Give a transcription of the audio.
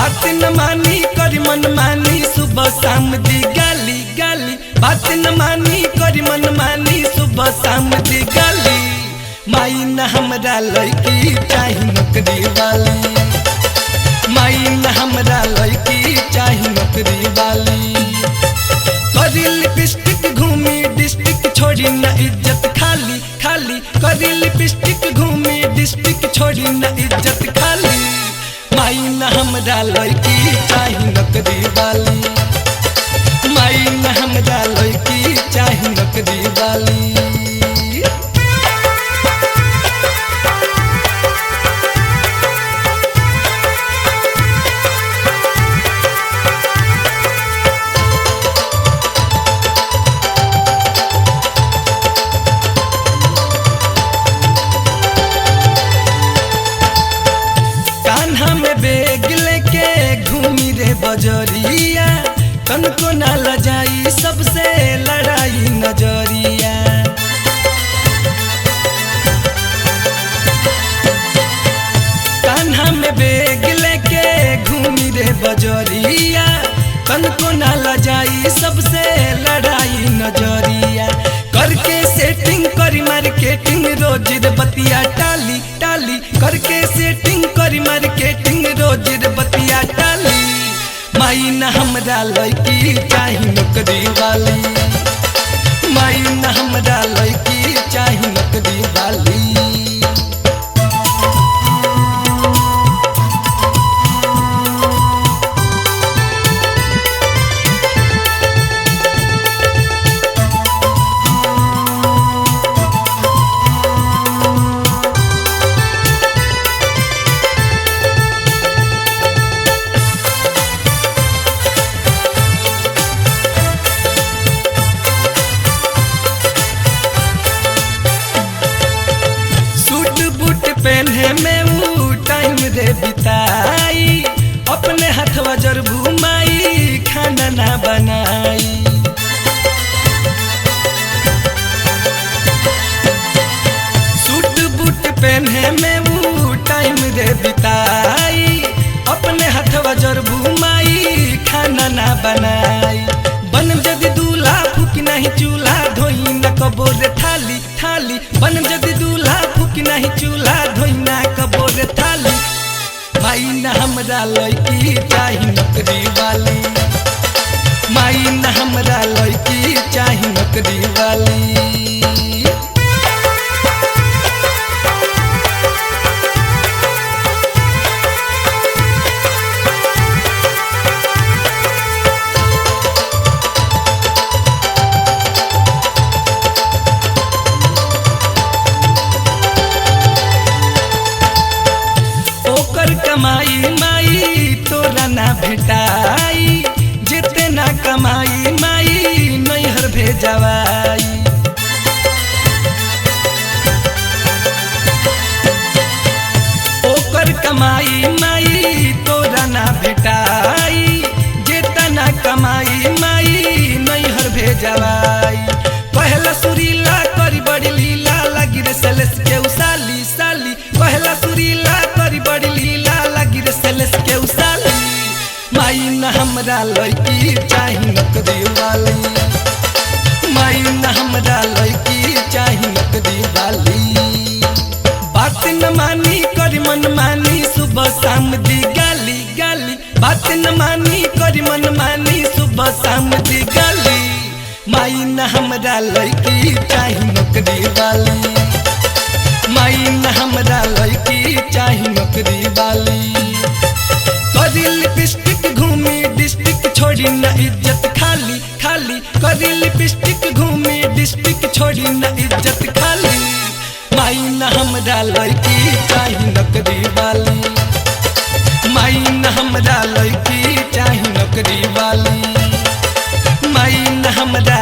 बात न मानी करी मन मानी सुबह शाम दी गाली गाली। बात न मानी करी मन मानी सुबह शाम दी गाली। माई न हमरा लड़की चाही नौकरी वाली। माई न हमरा लड़की चाही नौकरी वाली। करी लिपस्टिक घूमी डिस्ट्रिक्ट छोड़ी न इज्जत खाली खाली। करी लिपस्टिक घूमी डिस्ट्रिक्ट छोड़ी न इज्जत खाली। माई न हमरा लड़की चाही नौकरी वाली। माई न हमरा लड़की चाही नौकरी वाली। बजरिया तनको ना लजाई सबसे लड़ाई नजरिया। कान्हा में बेग लेके घूमी रे बजरिया तनको ना लजाई सबसे लड़ाई नजरिया। करके सेटिंग करी मार्केटिंग रोज रे बतिया टाली टाली। करके सेटिंग करी मार्केटिंग रोज रे बतिया टाली। माई न हमरा लड़की चाही नौकरी वाली। माई न हमरा लड़की चाही नौकरी वाली। पहने में वो टाइम रे बिताई अपने हाथवा जर घुमाई खाना ना बनाई। सूट बूट पहने में वो टाइम रे बिताई अपने हाथवा जर घुमाई खाना ना बनाई। बन जदी दूल्हा फूकी नहीं चूल्हा धोई न कबोर थाली थाली। बन जदी दूल्हा फूकी नहीं चूल्हा धोई न कबोर थाली। माई न हमरा लड़की चाही नौकरी वाली। माई न हमरा लड़की चाही नौकरी वाली। कमाई माई तोरा ना भेटाई जिते ना कमाई माई नैहर भेजवाई। ओकर कमाई माई तोरा ना भेटाई जिते ना कमाई माई नैहर भेजवाई। पहला सुरीला करी बड़ी लीला लगी रे सेलेस के उसाली साली। पहला सुरीला करी बड़ी लीला सेलेस के उसाली। माई न हमरा लड़की चाही नौकरी वाली। माई न हमरा लड़की चाही नौकरी वाली। बात न मानी करी मन मानी सुबह शाम दी गाली गाली। बात न मानी करी मन मानी सुबह शाम दी गाली। माई न हमरा लड़की चाही नौकरी वाली। माई न हमरा लड़की चाही नौकरी वाली। करी लिपस्टिक घूमी डिस्ट्रिक्ट छोड़ी न इज्जत खाली खाली। करी लिपस्टिक घूमी डिस्ट्रिक्ट छोड़ी न इज्जत खाली। माई न हमरा लड़की चाही नौकरी वाली। माई न हमरा लड़की चाही नौकरी वाली। माई न हमरा